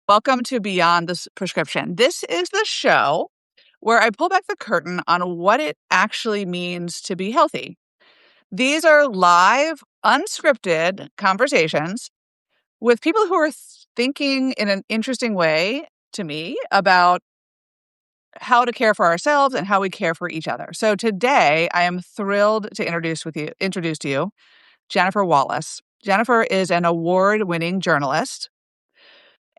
Welcome to Beyond the Prescription. This is the show where I pull back the curtain on what it actually means to be healthy. These are live, unscripted conversations with people who are thinking in an interesting way to me about how to care for ourselves and how we care for each other. So today, I am thrilled to introduce to you Jennifer Wallace. Jennifer is an award-winning journalist.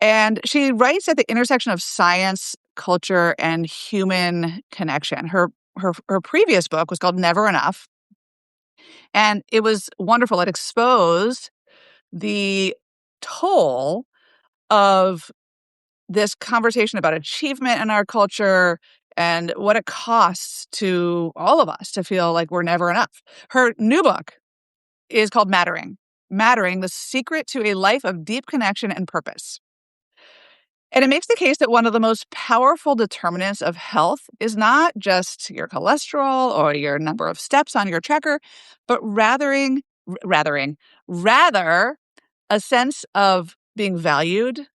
And she writes at the intersection of science, culture, and human connection. Her previous book was called Never Enough, and it was wonderful. It exposed the toll of this conversation about achievement in our culture and what it costs to all of us to feel like we're never enough. Her new book is called Mattering, the Secret to a Life of Deep Connection and Purpose. And it makes the case that one of the most powerful determinants of health is not just your cholesterol or your number of steps on your tracker, but rather a sense of being valued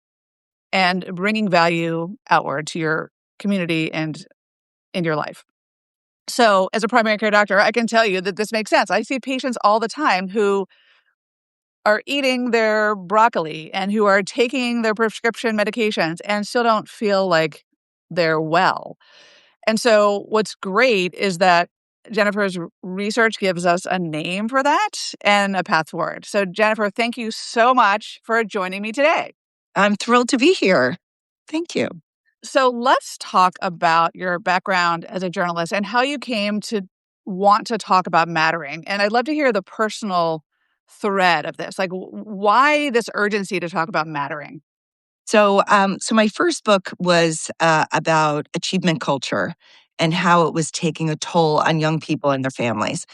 and bringing value outward to your community and in your life. So as a primary care doctor, I can tell you that this makes sense. I see patients all the time who are eating their broccoli and who are taking their prescription medications and still don't feel like they're well. And so what's great is that Jennifer's research gives us a name for that and a path forward. So Jennifer, thank you so much for joining me today. I'm thrilled to be here. Thank you. So let's talk about your background as a journalist and how you came to want to talk about mattering. And I'd love to hear the personal thread of this. Like, why this urgency to talk about mattering? So my first book was about achievement culture and how it was taking a toll on young people and their families.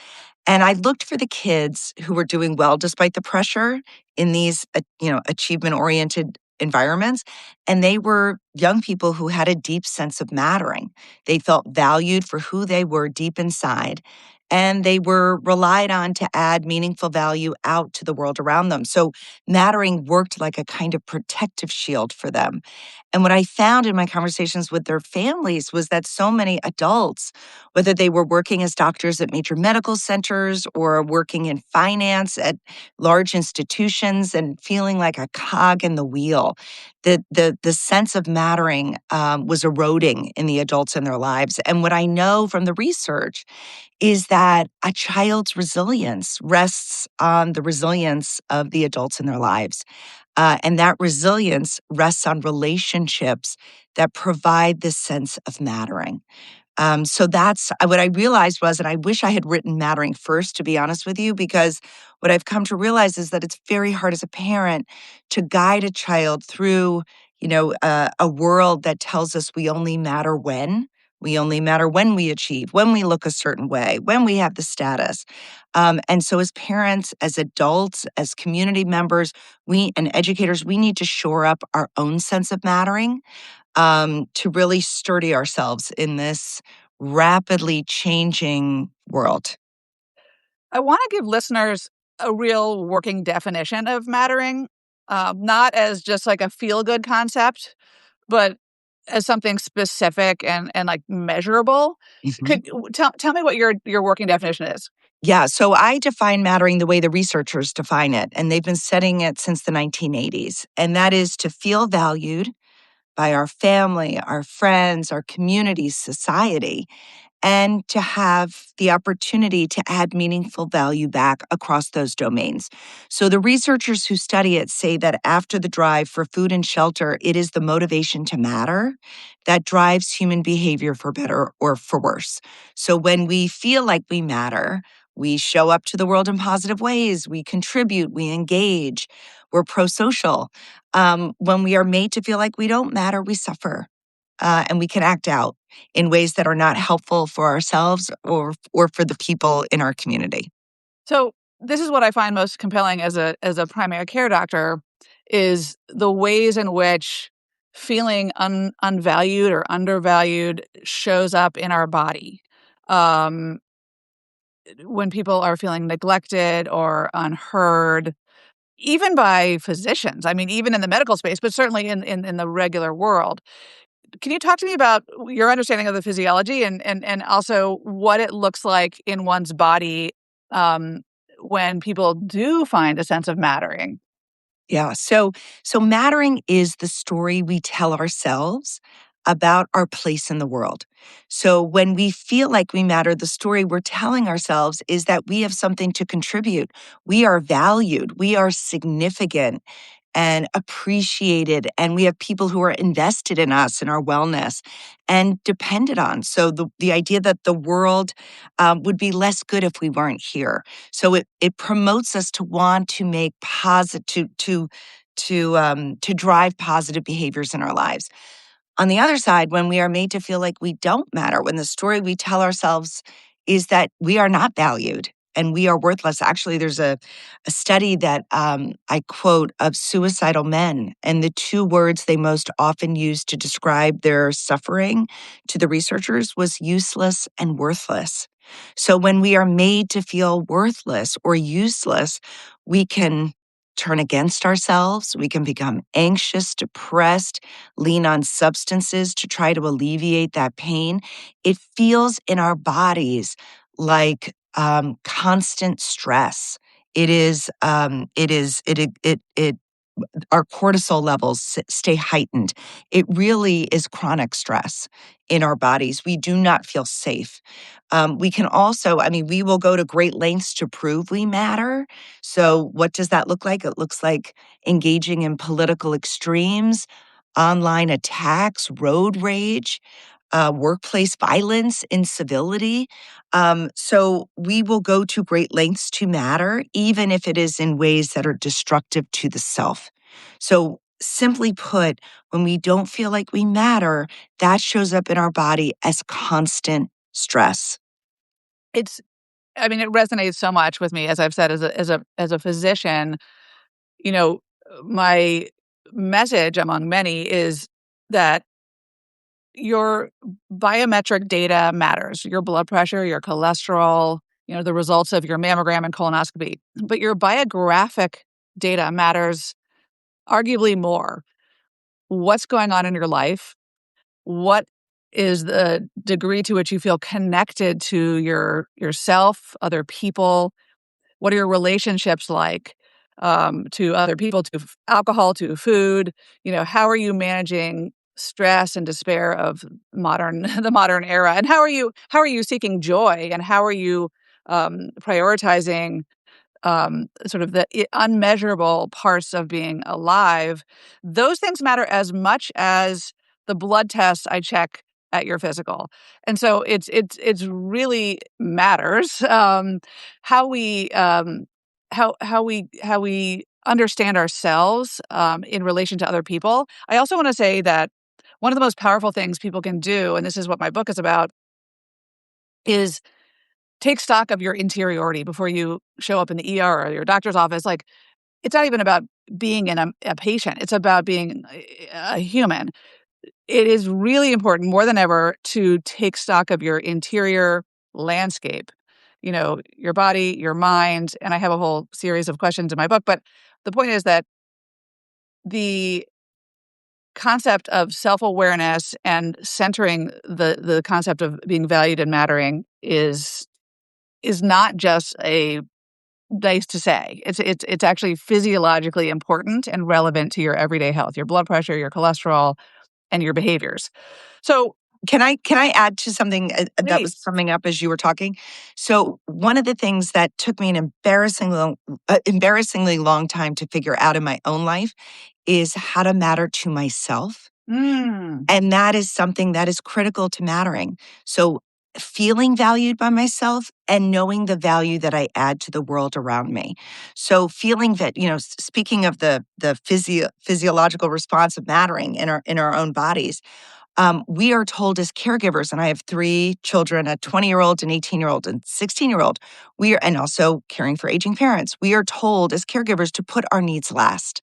And I looked for the kids who were doing well despite the pressure in these, achievement-oriented environments. And they were young people who had a deep sense of mattering. They felt valued for who they were deep inside. And they were relied on to add meaningful value out to the world around them. So mattering worked like a kind of protective shield for them. And what I found in my conversations with their families was that so many adults, whether they were working as doctors at major medical centers or working in finance at large institutions and feeling like a cog in the wheel, the sense of mattering was eroding in the adults in their lives. And what I know from the research is that a child's resilience rests on the resilience of the adults in their lives. And that resilience rests on relationships that provide this sense of mattering. So that's what I realized was, and I wish I had written mattering first, to be honest with you, because what I've come to realize is that it's very hard as a parent to guide a child through, a world that tells us we only matter when. We only matter when we achieve, when we look a certain way, when we have the status. And so, as parents, as adults, as community members, we and educators, we need to shore up our own sense of mattering to really sturdy ourselves in this rapidly changing world. I want to give listeners a real working definition of mattering, not as just like a feel-good concept, but as something specific and like measurable. Mhm. Tell me what your working definition is. Yeah, so I define mattering the way the researchers define it, and they've been studying it since the 1980s. And that is to feel valued by our family, our friends, our community, society, and to have the opportunity to add meaningful value back across those domains. So the researchers who study it say that after the drive for food and shelter, it is the motivation to matter that drives human behavior for better or for worse. So when we feel like we matter, we show up to the world in positive ways, we contribute, we engage, we're pro-social. When we are made to feel like we don't matter, we suffer. And we can act out in ways that are not helpful for ourselves or for the people in our community. So this is what I find most compelling as a primary care doctor is the ways in which feeling unvalued or undervalued shows up in our body. Um, when people are feeling neglected or unheard, even by physicians. I mean, even in the medical space, but certainly in the regular world. Can you talk to me about your understanding of the physiology and also what it looks like in one's body um, when people do find a sense of mattering? Yeah. So mattering is the story we tell ourselves about our place in the world. So when we feel like we matter, the story we're telling ourselves is that we have something to contribute. We are valued. We are significant and appreciated. And we have people who are invested in us and our wellness and depended on. So the idea that the world would be less good if we weren't here. So it promotes us to want to make positive to drive positive behaviors in our lives. On the other side, when we are made to feel like we don't matter, when the story we tell ourselves is that we are not valued and we are worthless. Actually, there's a study that I quote of suicidal men, and the two words they most often used to describe their suffering to the researchers was useless and worthless. So when we are made to feel worthless or useless, we can turn against ourselves. We can become anxious, depressed, lean on substances to try to alleviate that pain. It feels in our bodies like constant stress. It is our cortisol levels stay heightened. It really is chronic stress in our bodies. We do not feel safe. We can also, I mean, we will go to great lengths to prove we matter. So, what does that look like? It looks like engaging in political extremes, online attacks, road rage, workplace violence, incivility. So we will go to great lengths to matter, even if it is in ways that are destructive to the self. So simply put, when we don't feel like we matter, that shows up in our body as constant stress. It's, I mean, it resonates so much with me, as I've said, as a physician. You know, my message among many is that your biometric data matters. Your blood pressure, your cholesterol, the results of your mammogram and colonoscopy. But your biographic data matters arguably more. What's going on in your life? What is the degree to which you feel connected to yourself, other people? What are your relationships like to other people, to alcohol, to food? How are you managing stress and despair of the modern era? And how are you seeking joy? And how are you prioritizing sort of the unmeasurable parts of being alive? Those things matter as much as the blood tests I check at your physical. And so it's really matters how we how we understand ourselves in relation to other people. I also want to say that one of the most powerful things people can do, and this is what my book is about, is take stock of your interiority before you show up in the ER or your doctor's office. Like, it's not even about being a patient. It's about being a human. It is really important more than ever to take stock of your interior landscape, your body, your mind. And I have a whole series of questions in my book. But the point is that the concept of self-awareness and centering the concept of being valued and mattering is not just a nice to say. It's actually physiologically important and relevant to your everyday health, your blood pressure, your cholesterol, and your behaviors. So, Can I add to something that was please. coming up as you were talking? So one of the things that took me an embarrassingly long time to figure out in my own life is how to matter to myself. Mm. And that is something that is critical to mattering. So feeling valued by myself and knowing the value that I add to the world around me. So feeling that, speaking of the physiological response of mattering in our own bodies, we are told as caregivers, and I have three children, a 20-year-old, an 18-year-old, and 16-year-old. And also caring for aging parents. We are told as caregivers to put our needs last,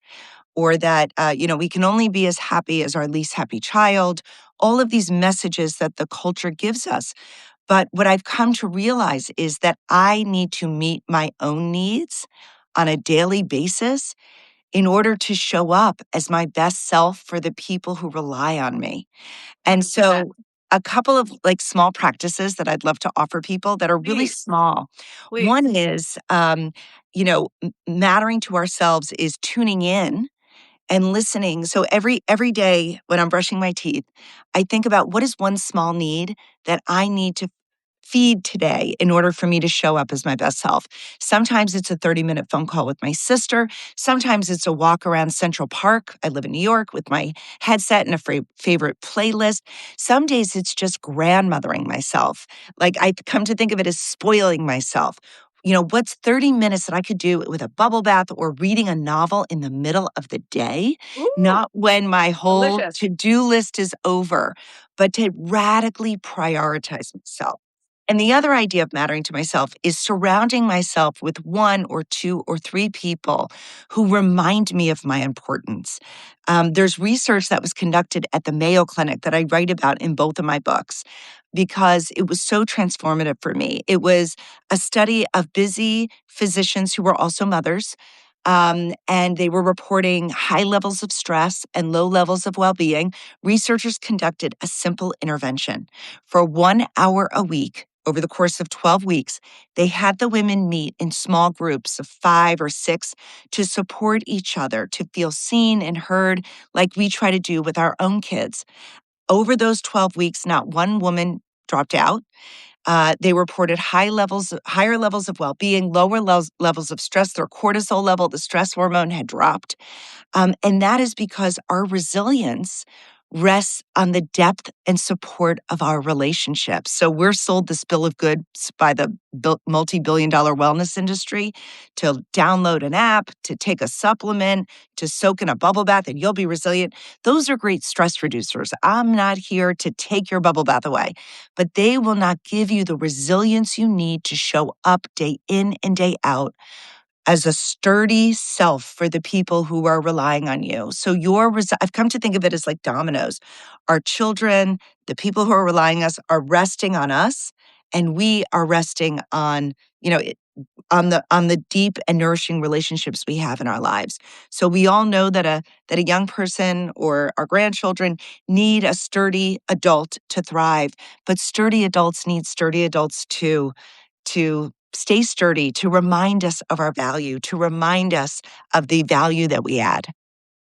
or that, we can only be as happy as our least happy child, all of these messages that the culture gives us. But what I've come to realize is that I need to meet my own needs. on a daily basis in order to show up as my best self for the people who rely on me. And 100%. so a couple of like small practices that I'd love to offer people that are really Please, small. please. One is, mattering to ourselves is tuning in and listening. So every day when I'm brushing my teeth, I think about what is one small need that I need to feed today in order for me to show up as my best self. Sometimes it's a 30-minute phone call with my sister. Sometimes it's a walk around Central Park. I live in New York with my headset and a favorite playlist. Some days it's just grandmothering myself. Like I come to think of it as spoiling myself. What's 30 minutes that I could do with a bubble bath or reading a novel in the middle of the day, Ooh, not when my whole delicious. to-do list is over, but to radically prioritize myself. And the other idea of mattering to myself is surrounding myself with one or two or three people who remind me of my importance. There's research that was conducted at the Mayo Clinic that I write about in both of my books because it was so transformative for me. It was a study of busy physicians who were also mothers. And they were reporting high levels of stress and low levels of well being. Researchers conducted a simple intervention. For 1 hour a week, over the course of 12 weeks, they had the women meet in small groups of 5 or 6 to support each other, to feel seen and heard, like we try to do with our own kids. Over those 12 weeks, not one woman dropped out. They reported higher levels of well-being, lower levels of stress. Their cortisol level, the stress hormone, had dropped. And that is because our resilience rests on the depth and support of our relationships. So we're sold this bill of goods by the multi-billion dollar wellness industry to download an app, to take a supplement, to soak in a bubble bath, and you'll be resilient. Those are great stress reducers. I'm not here to take your bubble bath away, but they will not give you the resilience you need to show up day in and day out as a sturdy self for the people who are relying on you. So I've come to think of it as like dominoes. Our children, the people who are relying on us are resting on us, and we are resting on, on the deep and nourishing relationships we have in our lives. So we all know that a young person or our grandchildren need a sturdy adult to thrive, but sturdy adults need sturdy adults too, to stay sturdy, to remind us of our value, to remind us of the value that we add.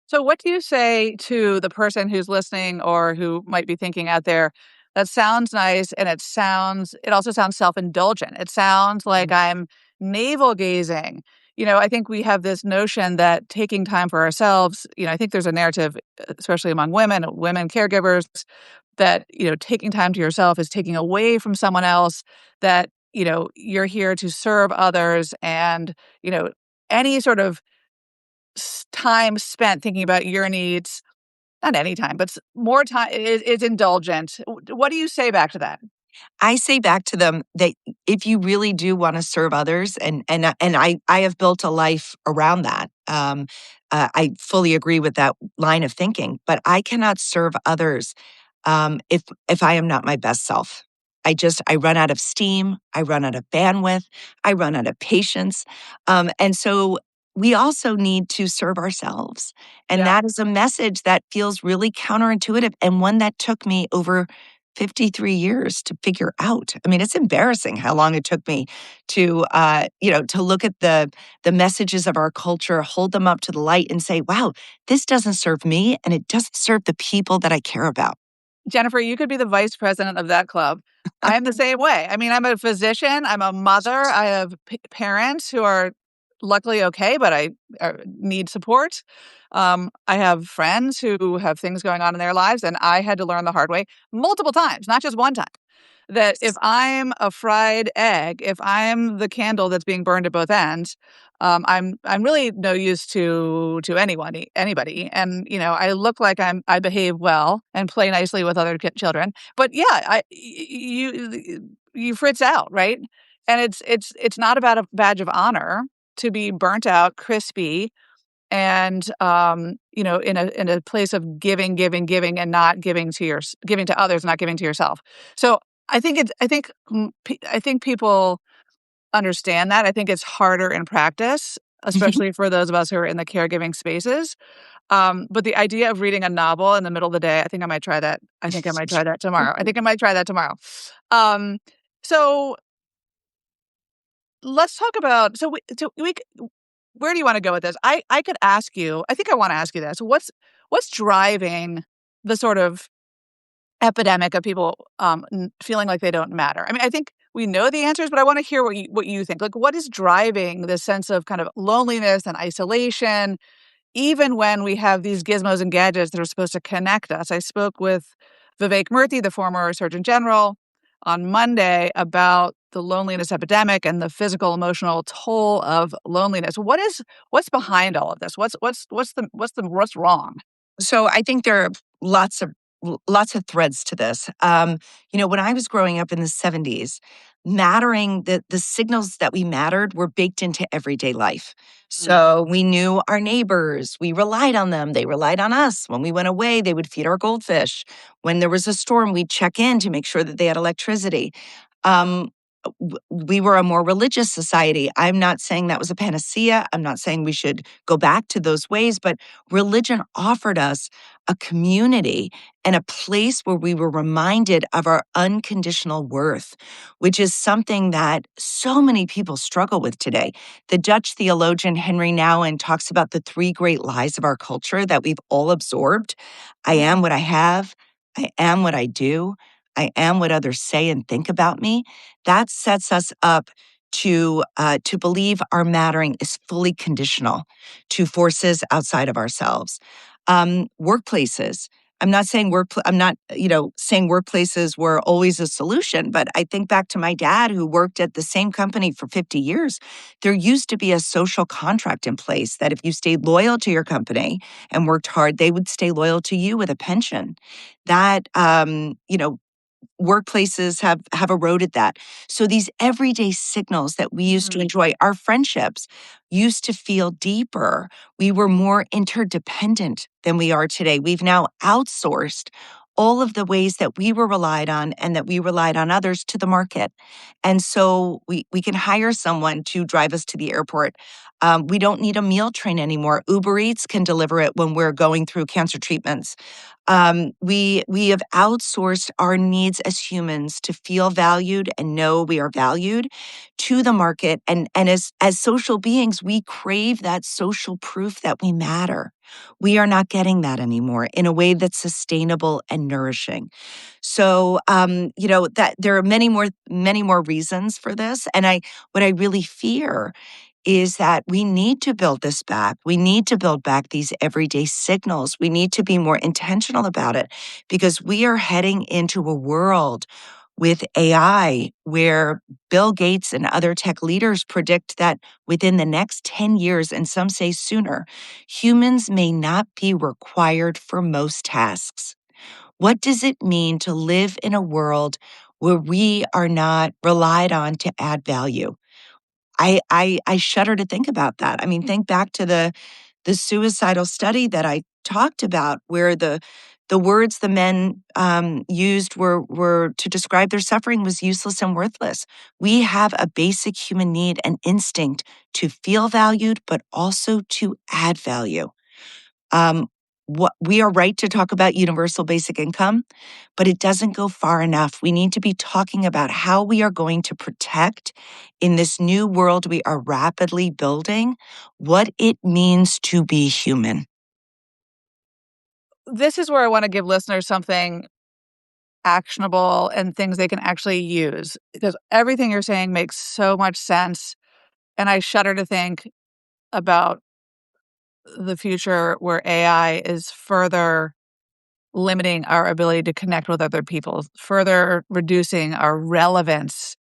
So, what do you say to the person who's listening or who might be thinking out there? That sounds nice, and it also sounds self-indulgent. It sounds like I'm navel gazing. I think we have this notion that taking time for ourselves, I think there's a narrative, especially among women caregivers, that, taking time to yourself is taking away from someone else, that, you're here to serve others and, any sort of time spent thinking about your needs, not any time, but more time is indulgent. What do you say back to that? I say back to them that if you really do want to serve others, and I have built a life around that. I fully agree with that line of thinking, but I cannot serve others if I am not my best self. I run out of steam, I run out of bandwidth, I run out of patience, and so we also need to serve ourselves, and Yeah. that is a message that feels really counterintuitive, and one that took me over 53 years to figure out. I mean, it's embarrassing how long it took me to look at the messages of our culture, hold them up to the light and say, wow, this doesn't serve me and it doesn't serve the people that I care about. Jennifer, you could be the vice president of that club. I am the same way. I mean, I'm a physician, I'm a mother, I have parents who are luckily okay, but I need support. I have friends who have things going on in their lives, and I had to learn the hard way multiple times, not just one time, that if I'm a fried egg, if I'm the candle that's being burned at both ends, I'm really no use to anybody. And I look like I behave well and play nicely with other children, but yeah, you fritz out, right? And it's not about a badge of honor to be burnt out, crispy, and in a place of giving, and not giving to others, not giving to yourself. So I think people understand that. I think it's harder in practice. especially for those of us who are in the caregiving spaces. But the idea of reading a novel in the middle of the day, I think I might try that. I think I might try that tomorrow. I think I might try that tomorrow. Um, so let's talk about, where do you want to go with this? I could ask you, I think I want to ask you this. What's driving the sort of epidemic of people feeling like they don't matter? I mean, I think we know the answers, but I want to hear what you think. Like, what is driving this sense of kind of loneliness and isolation, even when we have these gizmos and gadgets that are supposed to connect us? I spoke with Vivek Murthy, the former Surgeon General, on Monday about the loneliness epidemic and the physical, emotional toll of loneliness. What's behind all of this? What's wrong? So I think there are lots of lots of threads to this. When I was growing up in the 70s, the signals that we mattered were baked into everyday life. So we knew our neighbors, we relied on them, they relied on us. When we went away, they would feed our goldfish. When there was a storm, we'd check in to make sure that they had electricity. Um, we were a more religious society. I'm not saying that was a panacea. I'm not saying we should go back to those ways, but religion offered us a community and a place where we were reminded of our unconditional worth, which is something that so many people struggle with today. The Dutch theologian Henry Nouwen talks about the three great lies of our culture that we've all absorbed. I am what I have. I am what I do. I am what others say and think about me. That sets us up to believe our mattering is fully conditional to forces outside of ourselves. Workplaces. I'm not saying workplaces were always a solution, but I think back to my dad who worked at the same company for 50 years. There used to be a social contract in place that if you stayed loyal to your company and worked hard, they would stay loyal to you with a pension. That workplaces have eroded that. So these everyday signals that we used to enjoy, our friendships used to feel deeper. We were more interdependent than we are today. We've now outsourced all of the ways that we were relied on and that we relied on others to the market. And so we can hire someone to drive us to the airport. We don't need a meal train anymore. Uber Eats can deliver it when we're going through cancer treatments. We have outsourced our needs as humans to feel valued and know we are valued to the market. And as social beings, we crave that social proof that we matter. We are not getting that anymore in a way that's sustainable and nourishing. So, that there are many more reasons for this. And what I really fear is that we need to build this back. We need to build back these everyday signals. We need to be more intentional about it because we are heading into a world with AI where Bill Gates and other tech leaders predict that within the next 10 years, and some say sooner, humans may not be required for most tasks. What does it mean to live in a world where we are not relied on to add value? I shudder to think about that. I mean, think back to the suicidal study that I talked about, where the words the men used were to describe their suffering was useless and worthless. We have a basic human need and instinct to feel valued, but also to add value. Um, what we are right to talk about universal basic income, but it doesn't go far enough. We need to be talking about how we are going to protect in this new world we are rapidly building, what it means to be human. This is where I want to give listeners something actionable and things they can actually use, because everything you're saying makes so much sense. And I shudder to think about the future where AI is further limiting our ability to connect with other people, further reducing our relevance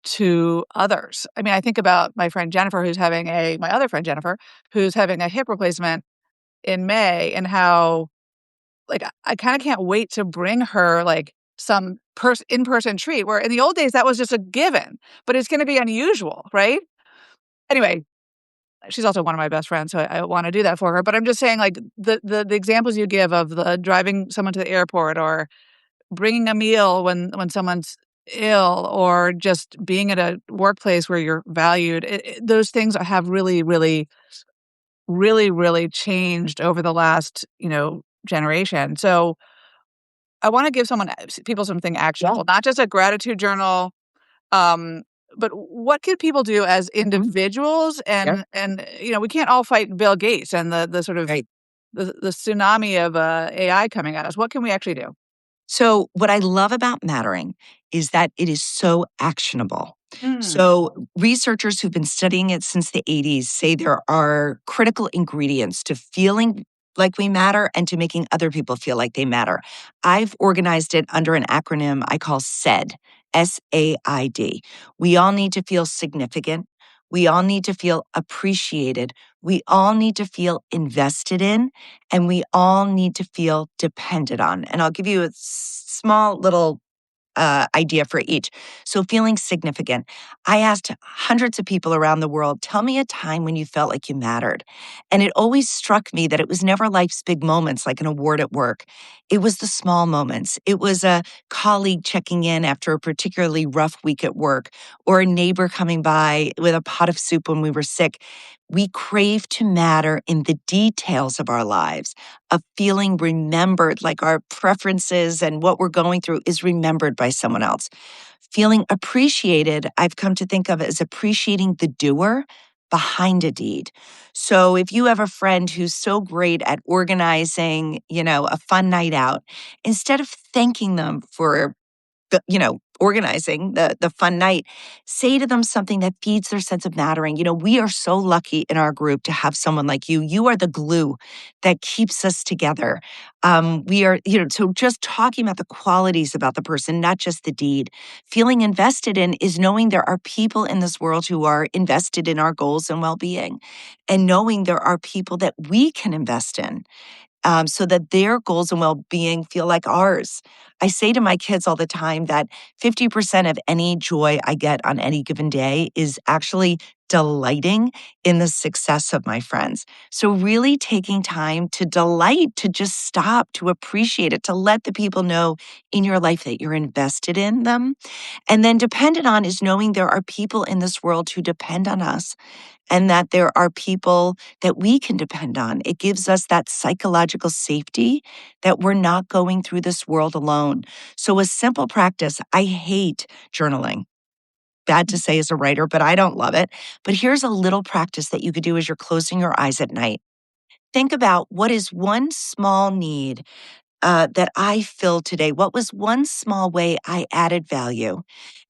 to others. I mean, I think about my friend Jennifer, my other friend Jennifer, who's having a hip replacement in May, and how, like, I kind of can't wait to bring her like some in-person treat, where in the old days that was just a given, but it's going to be unusual, right? Anyway, she's also one of my best friends, so I want to do that for her. But I'm just saying, like, the examples you give of the driving someone to the airport or bringing a meal when someone's ill or just being at a workplace where you're valued, those things have really, really, really, really changed over the last, generation. So I want to give people something Yeah. actionable, not just a gratitude journal. Um, but what can people do as individuals? Yeah. And we can't all fight Bill Gates and the sort of Right. the tsunami of AI coming at us. What can we actually do? So, what I love about mattering is that it is so actionable. Mm. So, researchers who've been studying it since the 80s say there are critical ingredients to feeling like we matter and to making other people feel like they matter. I've organized it under an acronym I call SAID, SAID. We all need to feel significant. We all need to feel appreciated. We all need to feel invested in, and we all need to feel dependent on. And I'll give you a small little idea for each. So, feeling significant. I asked hundreds of people around the world, tell me a time when you felt like you mattered. And it always struck me that it was never life's big moments like an award at work. It was the small moments. It was a colleague checking in after a particularly rough week at work, or a neighbor coming by with a pot of soup when we were sick. We crave to matter in the details of our lives, of feeling remembered, like our preferences and what we're going through is remembered by someone else. Feeling appreciated, I've come to think of as appreciating the doer behind a deed. So if you have a friend who's so great at organizing, a fun night out, instead of thanking them for organizing the fun night, say to them something that feeds their sense of mattering. We are so lucky in our group to have someone like you. You are the glue that keeps us together. We are, so just talking about the qualities about the person, not just the deed. Feeling invested in is knowing there are people in this world who are invested in our goals and well-being, and knowing there are people that we can invest in, so that their goals and well being feel like ours. I say to my kids all the time that 50% of any joy I get on any given day is actually delighting in the success of my friends. So, really taking time to delight, to just stop, to appreciate it, to let the people know in your life that you're invested in them. And then, dependent on is knowing there are people in this world who depend on us, and that there are people that we can depend on. It gives us that psychological safety that we're not going through this world alone. So, a simple practice, I hate journaling. Bad to say as a writer, but I don't love it. But here's a little practice that you could do as you're closing your eyes at night. Think about what is one small need that I filled today? What was one small way I added value?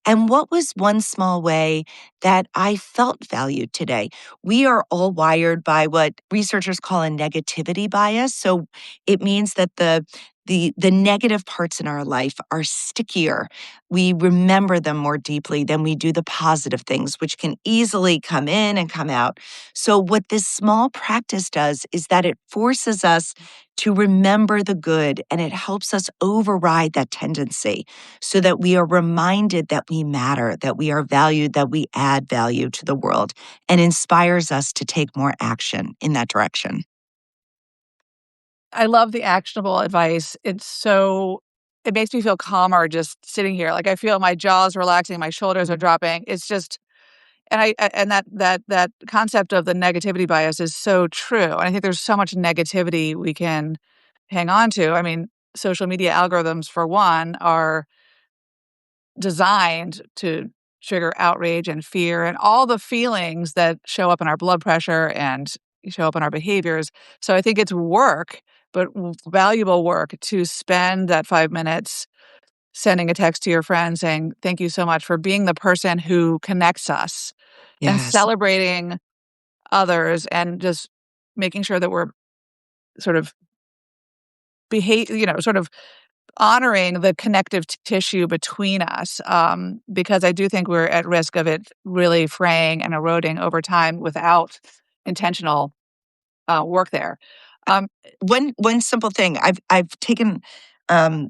And what was one small way that I felt valued today? We are all wired by what researchers call a negativity bias. So it means that the negative parts in our life are stickier. We remember them more deeply than we do the positive things, which can easily come in and come out. So what this small practice does is that it forces us to remember the good, and it helps us override that tendency so that we are reminded that we matter, that we are valued, that we add value to the world, and inspires us to take more action in that direction. I love the actionable advice. It makes me feel calmer just sitting here. Like I feel my jaws relaxing, my shoulders are dropping. It's just, and that concept of the negativity bias is so true. And I think there's so much negativity we can hang on to. I mean, social media algorithms, for one, are designed to trigger outrage and fear and all the feelings that show up in our blood pressure and show up in our behaviors. So I think it's work, but valuable work to spend that 5 minutes sending a text to your friend saying, thank you so much for being the person who connects us, and Yes. celebrating others and just making sure that we're sort of sort of honoring the connective tissue between us, because I do think we're at risk of it really fraying and eroding over time without intentional work there. Um, One simple thing, I've taken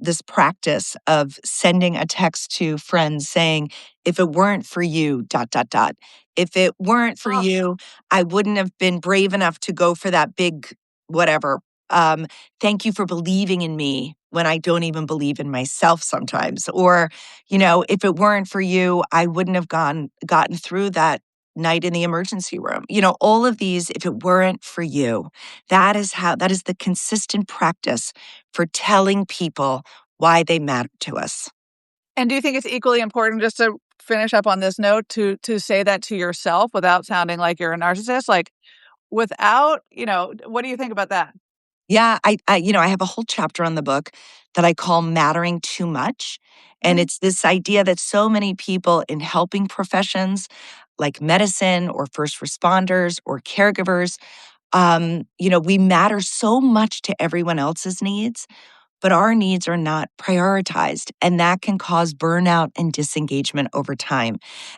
this practice of sending a text to friends saying, "If it weren't for you, dot dot dot. If it weren't for oh, you, I wouldn't have been brave enough to go for that big whatever. Um, Thank you for believing in me when I don't even believe in myself sometimes. Or, if it weren't for you, I wouldn't have gotten through that night in the emergency room. All of these, if it weren't for you, that is the consistent practice for telling people why they matter to us. And do you think it's equally important, just to finish up on this note, to say that to yourself without sounding like you're a narcissist? Like, without, what do you think about that? Yeah, I have a whole chapter on the book that I call Mattering Too Much. And Mhm. it's this idea that so many people in helping professions like medicine or first responders or caregivers, we matter so much to everyone else's needs, but our needs are not prioritized. And that can cause burnout and disengagement over time.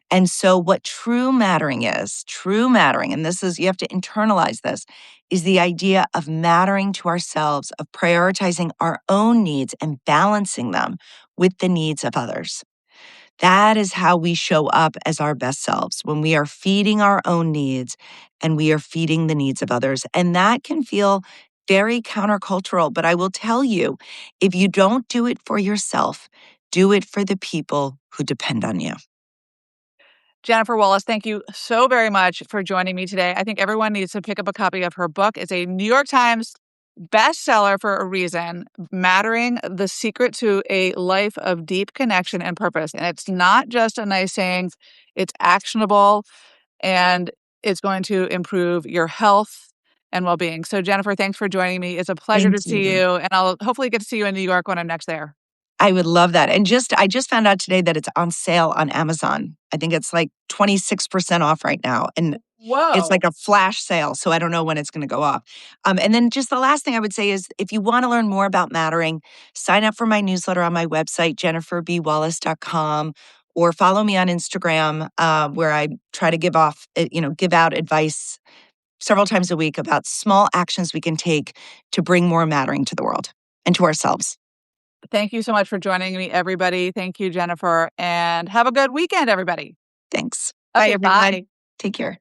And so, what true mattering, and you have to internalize this, is the idea of mattering to ourselves, of prioritizing our own needs and balancing them with the needs of others. That is how we show up as our best selves, when we are feeding our own needs and we are feeding the needs of others. And that can feel very countercultural. But I will tell you, if you don't do it for yourself, do it for the people who depend on you. Jennifer Wallace, thank you so very much for joining me today. I think everyone needs to pick up a copy of her book. It's a New York Times bestseller for a reason, Mattering: The Secret to a Life of Deep Connection and Purpose. And it's not just a nice saying, it's actionable, and it's going to improve your health and well-being. So Jennifer, thanks for joining me. It's a pleasure Thank to see you. you, and I'll hopefully get to see you in New York when I'm next there. I would love that. And I just found out today that it's on sale on Amazon. I think it's like 26% off right now. And it's Whoa. like a flash sale, so I don't know when it's gonna go off. And then just the last thing I would say is, if you wanna learn more about mattering, sign up for my newsletter on my website, jenniferbwallace.com, or follow me on Instagram, where I try to give out advice several times a week about small actions we can take to bring more mattering to the world and to ourselves. Thank you so much for joining me, everybody. Thank you, Jennifer, and have a good weekend, everybody. Thanks. Bye, Okay, everyone. bye. Take care.